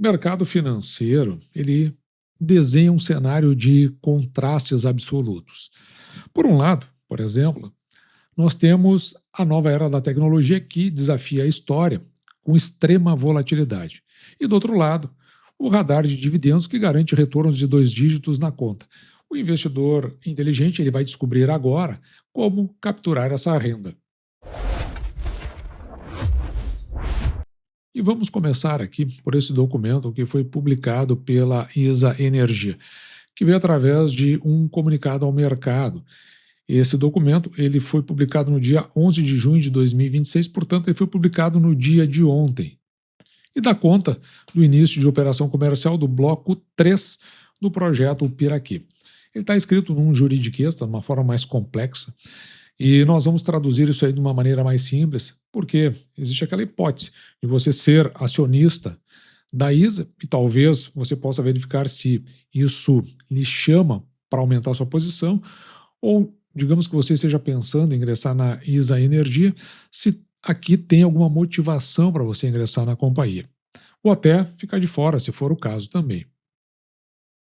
O mercado financeiro, ele desenha um cenário de contrastes absolutos. Por um lado, por exemplo, nós temos a nova era da tecnologia que desafia a história com extrema volatilidade. E do outro lado, o radar de dividendos que garante retornos de 2 dígitos na conta. O investidor inteligente ele vai descobrir agora como capturar essa renda. E vamos começar aqui por esse documento que foi publicado pela ISA Energia, que veio através de um comunicado ao mercado. Esse documento ele foi publicado no dia 11 de junho de 2026, portanto, ele foi publicado no dia de ontem. E dá conta do início de operação comercial do bloco 3 do projeto Piraquê. Ele está escrito num juridiquês, de uma forma mais complexa, e nós vamos traduzir isso aí de uma maneira mais simples, porque existe aquela hipótese de você ser acionista da ISA e talvez você possa verificar se isso lhe chama para aumentar sua posição, ou digamos que você esteja pensando em ingressar na ISA Energia, se aqui tem alguma motivação para você ingressar na companhia, ou até ficar de fora, se for o caso também.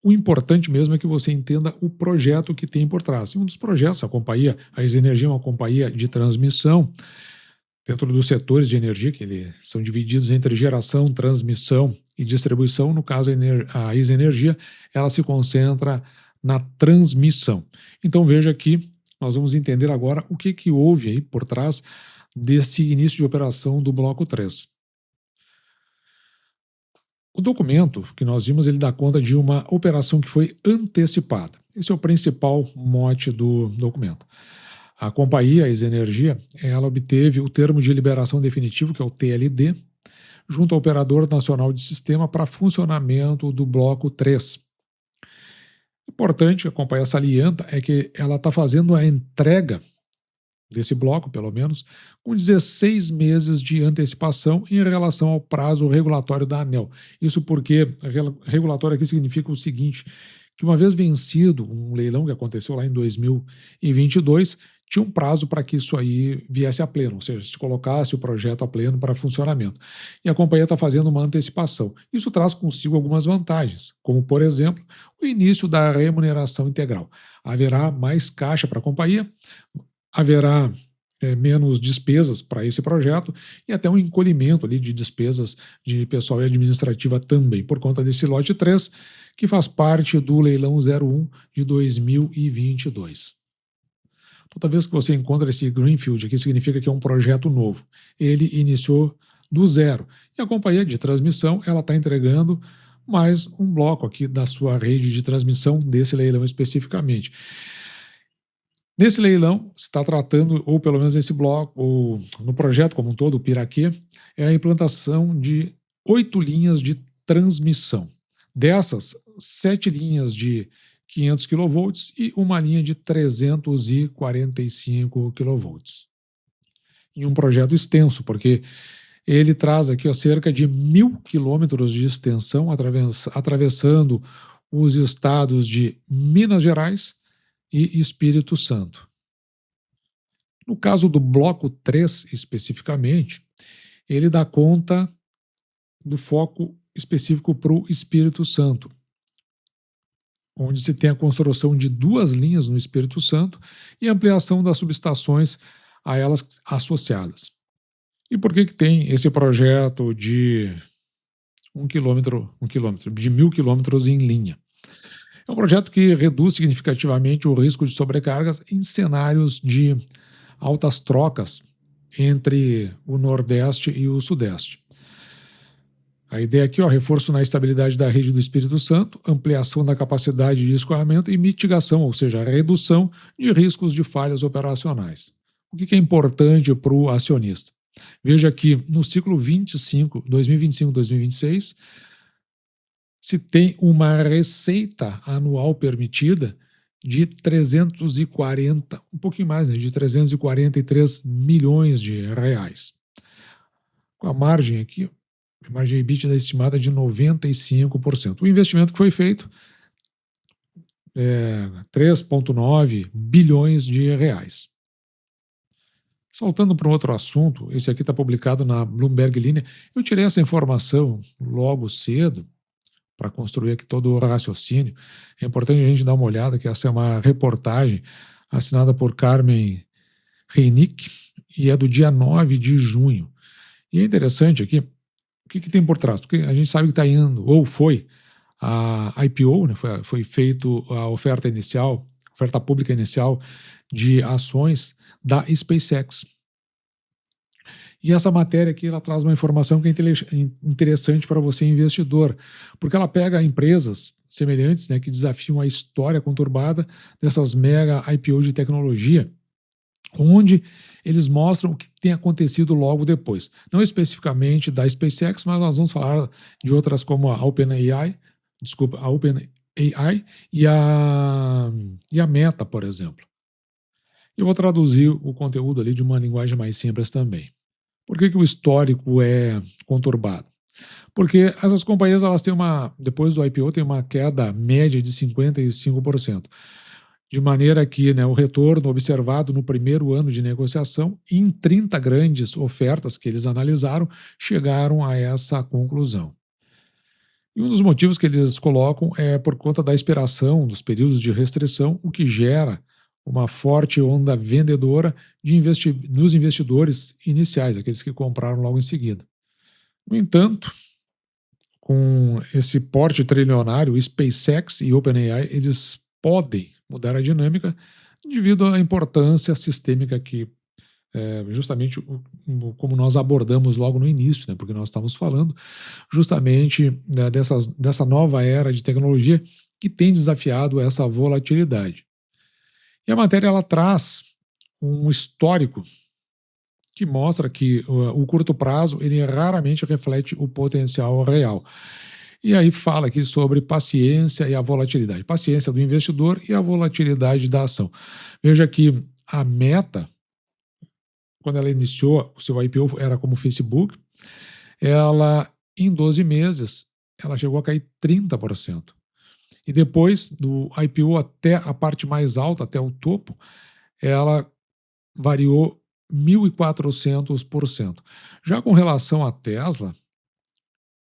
O importante mesmo é que você entenda o projeto que tem por trás. E um dos projetos, a companhia, a ISA Energia é uma companhia de transmissão, dentro dos setores de energia, que eles são divididos entre geração, transmissão e distribuição. No caso, a ISA Energia, ela se concentra na transmissão. Então veja aqui, nós vamos entender agora o que houve aí por trás desse início de operação do bloco 3. O documento que nós vimos, ele dá conta de uma operação que foi antecipada. Esse é o principal mote do documento. A companhia, a ISA Energia, ela obteve o termo de liberação definitivo, que é o TLD, junto ao Operador Nacional de Sistema para funcionamento do bloco 3. Importante que a companhia salienta é que ela está fazendo a entrega desse bloco, pelo menos, com 16 meses de antecipação em relação ao prazo regulatório da ANEEL. Isso porque regulatório aqui significa o seguinte, que uma vez vencido um leilão que aconteceu lá em 2022, tinha um prazo para que isso aí viesse a pleno, ou seja, se colocasse o projeto a pleno para funcionamento. E a companhia está fazendo uma antecipação. Isso traz consigo algumas vantagens, como, por exemplo, o início da remuneração integral. Haverá mais caixa para a companhia, haverá menos despesas para esse projeto e até um encolhimento ali de despesas de pessoal e administrativa também, por conta desse lote 3, que faz parte do leilão 01 de 2022. Toda vez que você encontra esse greenfield aqui, significa que é um projeto novo. Ele iniciou do zero. E a companhia de transmissão, ela está entregando mais um bloco aqui da sua rede de transmissão desse leilão especificamente. Nesse leilão, se está tratando, ou pelo menos nesse bloco, ou no projeto como um todo, o Piraquê, é a implantação de 8 linhas de transmissão. Dessas, 7 linhas de 500 kV e uma linha de 345 kV. Em um projeto extenso, porque ele traz aqui cerca de 1.000 quilômetros de extensão, atravessando os estados de Minas Gerais e Espírito Santo. No caso do bloco 3, especificamente, ele dá conta do foco específico para o Espírito Santo, onde se tem a construção de 2 linhas no Espírito Santo e ampliação das subestações a elas associadas. E por que tem esse projeto de 1 quilômetro, de 1.000 quilômetros em linha? É um projeto que reduz significativamente o risco de sobrecargas em cenários de altas trocas entre o Nordeste e o Sudeste. A ideia aqui é reforço na estabilidade da rede do Espírito Santo, ampliação da capacidade de escoamento e mitigação, ou seja, redução de riscos de falhas operacionais. O que é importante para o acionista? Veja que no ciclo 2025-2026, se tem uma receita anual permitida de 340, um pouquinho mais, de 343 milhões de reais. Com a margem aqui, a margem EBITDA estimada de 95%. O investimento que foi feito é 3,9 bilhões de reais. Saltando para um outro assunto, esse aqui está publicado na Bloomberg Linha. Eu tirei essa informação logo cedo para construir aqui todo o raciocínio. É importante a gente dar uma olhada, que essa é uma reportagem assinada por Carmen Reinick e é do dia 9 de junho. E é interessante aqui, o que tem por trás? Porque a gente sabe que está indo, ou foi, a IPO, né, foi feito a oferta inicial, oferta pública inicial de ações da SpaceX. E essa matéria aqui ela traz uma informação que é interessante para você, investidor, porque ela pega empresas semelhantes, né, que desafiam a história conturbada dessas mega IPO de tecnologia, onde eles mostram o que tem acontecido logo depois. Não especificamente da SpaceX, mas nós vamos falar de outras como a OpenAI e a Meta, por exemplo. Eu vou traduzir o conteúdo ali de uma linguagem mais simples também. Por que o histórico é conturbado? Porque essas companhias, elas têm depois do IPO, tem uma queda média de 55%. De maneira que, né, o retorno observado no primeiro ano de negociação, em 30 grandes ofertas que eles analisaram, chegaram a essa conclusão. E um dos motivos que eles colocam é por conta da expiração dos períodos de restrição, o que gera uma forte onda vendedora dos investidores iniciais, aqueles que compraram logo em seguida. No entanto, com esse porte trilionário, SpaceX e OpenAI, eles podem mudar a dinâmica devido à importância sistêmica que, justamente como nós abordamos logo no início, né, porque nós estamos falando justamente, né, dessa nova era de tecnologia que tem desafiado essa volatilidade. E a matéria ela traz um histórico que mostra que o curto prazo ele raramente reflete o potencial real. E aí fala aqui sobre paciência e a volatilidade. Paciência do investidor e a volatilidade da ação. Veja que a Meta, quando ela iniciou o seu IPO, era como o Facebook, ela, em 12 meses, ela chegou a cair 30%. E depois do IPO até a parte mais alta, até o topo, ela variou 1.400%. Já com relação à Tesla,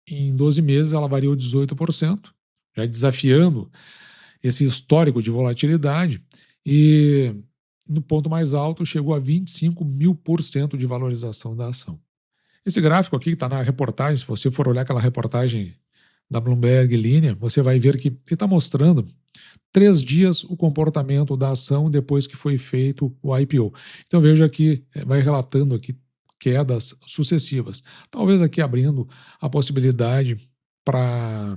em 12 meses ela variou 18%, já desafiando esse histórico de volatilidade, e no ponto mais alto chegou a 25.000% de valorização da ação. Esse gráfico aqui que está na reportagem, se você for olhar aquela reportagem da Bloomberg Linha, você vai ver que está mostrando 3 dias o comportamento da ação depois que foi feito o IPO. Então veja que vai relatando aqui quedas sucessivas, talvez aqui abrindo a possibilidade para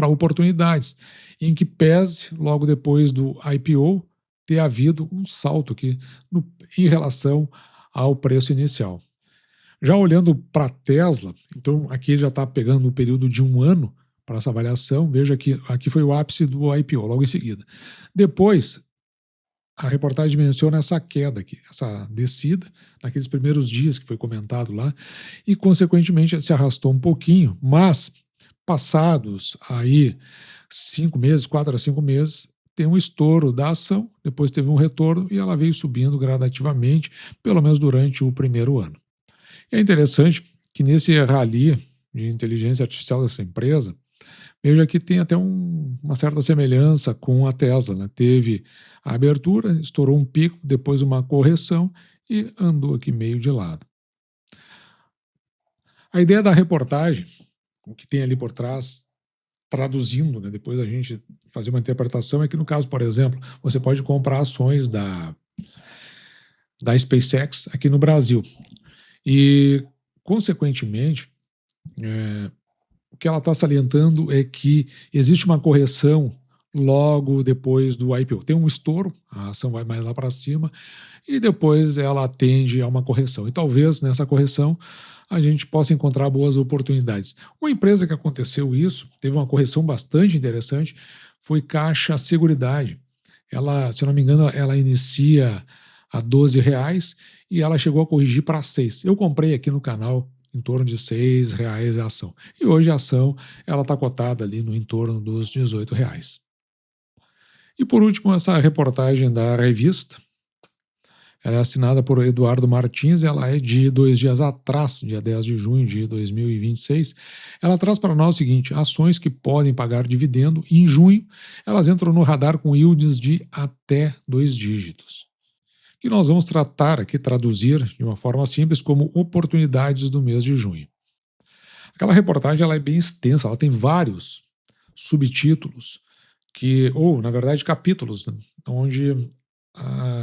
oportunidades, em que pese logo depois do IPO ter havido um salto aqui em relação ao preço inicial. Já olhando para a Tesla, então aqui já está pegando o período de 1 ano para essa avaliação, veja que aqui foi o ápice do IPO, logo em seguida. Depois, a reportagem menciona essa queda aqui, essa descida, naqueles primeiros dias que foi comentado lá, e consequentemente se arrastou um pouquinho, mas passados aí 5 meses, 4 a 5 meses, tem um estouro da ação, depois teve um retorno e ela veio subindo gradativamente, pelo menos durante o primeiro ano. É interessante que nesse rally de inteligência artificial dessa empresa, veja que tem até uma certa semelhança com a Tesla, né? Teve a abertura, estourou um pico, depois uma correção e andou aqui meio de lado. A ideia da reportagem, o que tem ali por trás, traduzindo, né, depois a gente fazer uma interpretação, é que no caso, por exemplo, você pode comprar ações da SpaceX aqui no Brasil. E, consequentemente, o que ela está salientando é que existe uma correção logo depois do IPO. Tem um estouro, a ação vai mais lá para cima, e depois ela tende a uma correção. E talvez nessa correção a gente possa encontrar boas oportunidades. Uma empresa que aconteceu isso, teve uma correção bastante interessante, foi Caixa Seguridade. Ela, se eu não me engano, ela inicia a R$ 12 e ela chegou a corrigir para 6. Eu comprei aqui no canal em torno de R$ 6 a ação. E hoje a ação ela está cotada ali no entorno dos R$ 18. E por último, essa reportagem da revista, Ela é assinada por Eduardo Martins, ela é de 2 dias atrás, dia 10 de junho de 2026. Ela traz para nós o seguinte: ações que podem pagar dividendo em junho, elas entram no radar com yields de até 2 dígitos. Que nós vamos tratar aqui, traduzir de uma forma simples como oportunidades do mês de junho. Aquela reportagem ela é bem extensa, ela tem vários subtítulos, ou na verdade capítulos, né, onde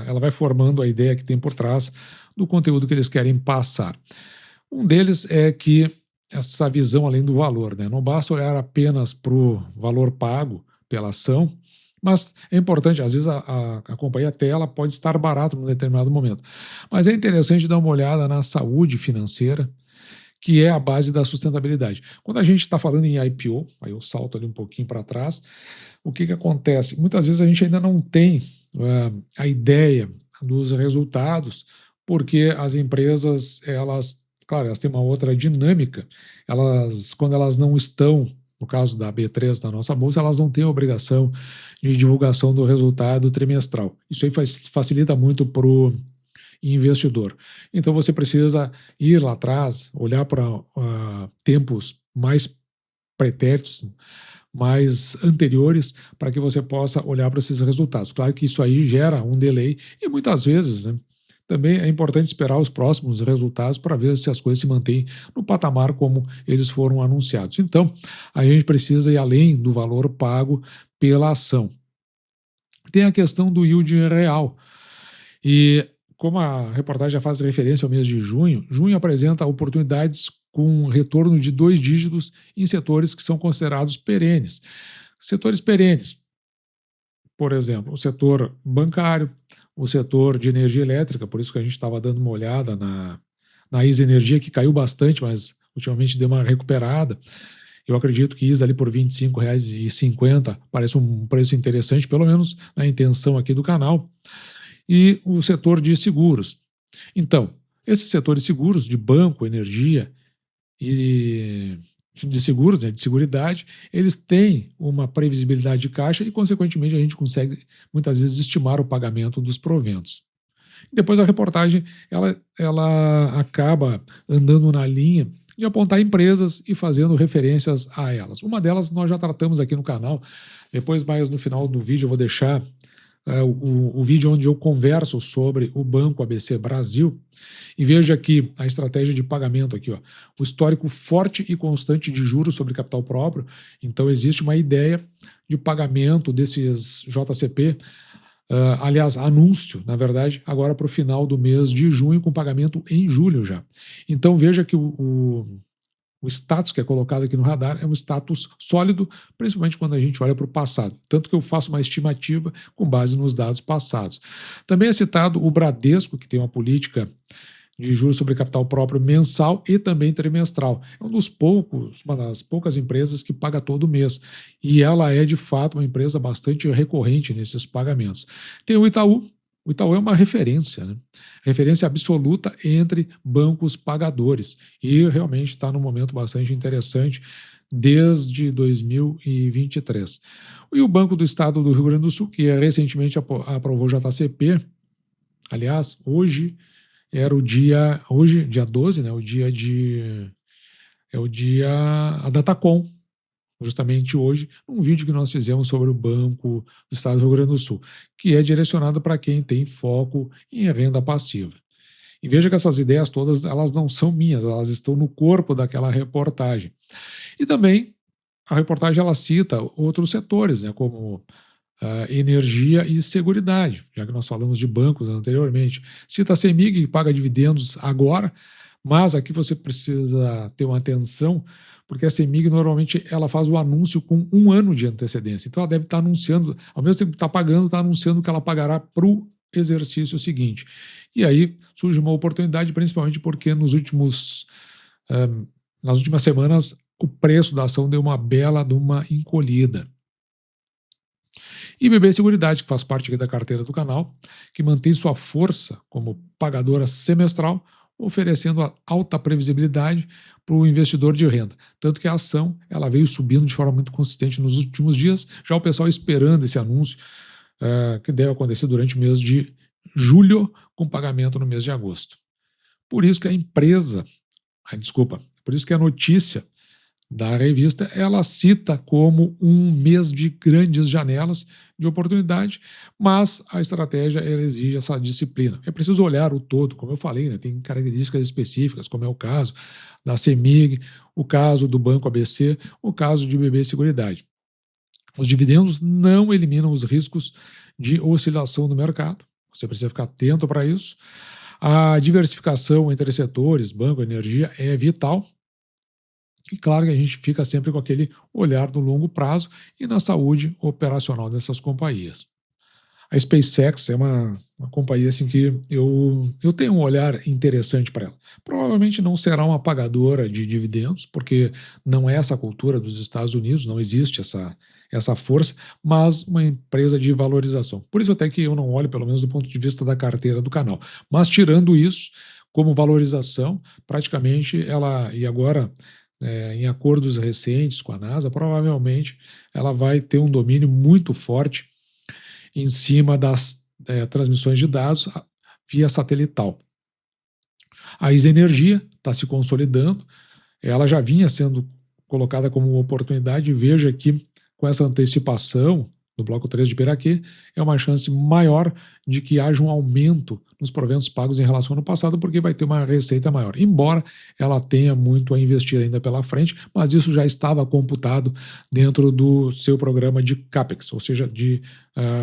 ela vai formando a ideia que tem por trás do conteúdo que eles querem passar. Um deles é que essa visão além do valor, né? Não basta olhar apenas para o valor pago pela ação, mas é importante, às vezes a companhia até ela pode estar barata num determinado momento, mas é interessante dar uma olhada na saúde financeira, que é a base da sustentabilidade. Quando a gente está falando em IPO, aí eu salto ali um pouquinho para trás, o que acontece? Muitas vezes a gente ainda não tem a ideia dos resultados, porque as empresas, claro, elas têm uma outra dinâmica, quando elas não estão, no caso da B3 da nossa bolsa, elas não têm a obrigação de divulgação do resultado trimestral. Isso aí facilita muito para o investidor. Então você precisa ir lá atrás, olhar para tempos mais pretéritos, mais anteriores, para que você possa olhar para esses resultados. Claro que isso aí gera um delay e muitas vezes, né, também é importante esperar os próximos resultados para ver se as coisas se mantêm no patamar como eles foram anunciados. Então, a gente precisa ir além do valor pago pela ação. Tem a questão do yield real. E como a reportagem já faz referência ao mês de junho, junho apresenta oportunidades com retorno de 2 dígitos em setores que são considerados perenes. Setores perenes, por exemplo, o setor bancário, o setor de energia elétrica, por isso que a gente estava dando uma olhada na ISA Energia, que caiu bastante, mas ultimamente deu uma recuperada. Eu acredito que ISA ali por R$ 25,50 parece um preço interessante, pelo menos na intenção aqui do canal. E o setor de seguros. Então, esses setores seguros de banco, energia e de seguros, né, de seguridade, eles têm uma previsibilidade de caixa e, consequentemente, a gente consegue muitas vezes estimar o pagamento dos proventos. Depois a reportagem ela acaba andando na linha de apontar empresas e fazendo referências a elas. Uma delas nós já tratamos aqui no canal, depois mais no final do vídeo eu vou deixar o vídeo onde eu converso sobre o Banco ABC Brasil, e veja aqui a estratégia de pagamento aqui, ó, o histórico forte e constante de juros sobre capital próprio. Então existe uma ideia de pagamento desses JCP, aliás, anúncio, na verdade, agora para o final do mês de junho, com pagamento em julho já. Então veja que o status que é colocado aqui no radar é um status sólido, principalmente quando a gente olha para o passado. Tanto que eu faço uma estimativa com base nos dados passados. Também é citado o Bradesco, que tem uma política de juros sobre capital próprio mensal e também trimestral. É uma das poucas empresas que paga todo mês. E ela é, de fato, uma empresa bastante recorrente nesses pagamentos. Tem o Itaú. O Itaú é uma referência, né? Referência absoluta entre bancos pagadores, e realmente está num momento bastante interessante desde 2023. E o Banco do Estado do Rio Grande do Sul, que recentemente aprovou JCP, aliás, hoje, dia 12, né, a Datacom, justamente hoje, um vídeo que nós fizemos sobre o Banco do Estado do Rio Grande do Sul, que é direcionado para quem tem foco em renda passiva. E veja que essas ideias todas, elas não são minhas, elas estão no corpo daquela reportagem. E também a reportagem ela cita outros setores, né, como energia e seguridade, já que nós falamos de bancos anteriormente. Cita a CEMIG, que paga dividendos agora, mas aqui você precisa ter uma atenção, porque a CEMIG normalmente ela faz o anúncio com 1 ano de antecedência. Então ela deve estar anunciando, ao mesmo tempo que está pagando, está anunciando que ela pagará para o exercício seguinte. E aí surge uma oportunidade, principalmente porque nas últimas semanas o preço da ação deu uma bela de uma encolhida. E BB Seguridade, que faz parte aqui da carteira do canal, que mantém sua força como pagadora semestral, oferecendo alta previsibilidade para o investidor de renda. Tanto que a ação ela veio subindo de forma muito consistente nos últimos dias, já o pessoal esperando esse anúncio, que deve acontecer durante o mês de julho, com pagamento no mês de agosto. Por isso que a empresa, por isso que a notícia da revista, ela cita como um mês de grandes janelas de oportunidade, mas a estratégia ela exige essa disciplina. É preciso olhar o todo, como eu falei, né, tem características específicas, como é o caso da CEMIG, o caso do Banco ABC, o caso de BB Seguridade. Os dividendos não eliminam os riscos de oscilação no mercado, você precisa ficar atento para isso. A diversificação entre setores, banco, energia, é vital. E claro que a gente fica sempre com aquele olhar no longo prazo e na saúde operacional dessas companhias. A SpaceX é uma companhia assim que eu tenho um olhar interessante para ela. Provavelmente não será uma pagadora de dividendos, porque não é essa a cultura dos Estados Unidos, não existe essa força, mas uma empresa de valorização. Por isso até que eu não olho, pelo menos do ponto de vista da carteira do canal. Mas tirando isso, como valorização, praticamente ela, e agora em acordos recentes com a NASA, provavelmente ela vai ter um domínio muito forte em cima das transmissões de dados via satelital. A Isa Energia está se consolidando, ela já vinha sendo colocada como oportunidade, veja que com essa antecipação do bloco 3 de Piraquê, é uma chance maior de que haja um aumento nos proventos pagos em relação ao ano passado, porque vai ter uma receita maior. Embora ela tenha muito a investir ainda pela frente, mas isso já estava computado dentro do seu programa de CAPEX, ou seja, de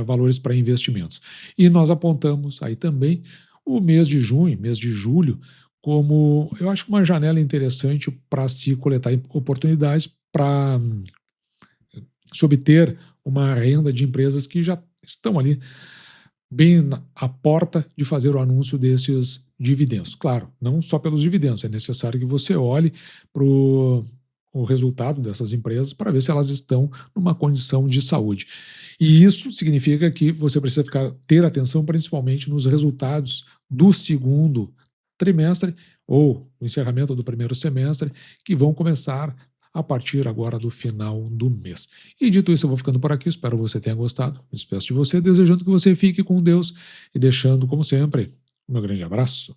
valores para investimentos. E nós apontamos aí também o mês de junho, mês de julho, como eu acho uma janela interessante para se coletar oportunidades para se obter uma renda de empresas que já estão ali bem à porta de fazer o anúncio desses dividendos. Claro, não só pelos dividendos, é necessário que você olhe para o resultado dessas empresas para ver se elas estão numa condição de saúde. E isso significa que você precisa ter atenção principalmente nos resultados do segundo trimestre ou no encerramento do primeiro semestre, que vão começar a partir agora do final do mês. E dito isso, eu vou ficando por aqui, espero que você tenha gostado. Me despeço de você, desejando que você fique com Deus e deixando, como sempre, o meu grande abraço.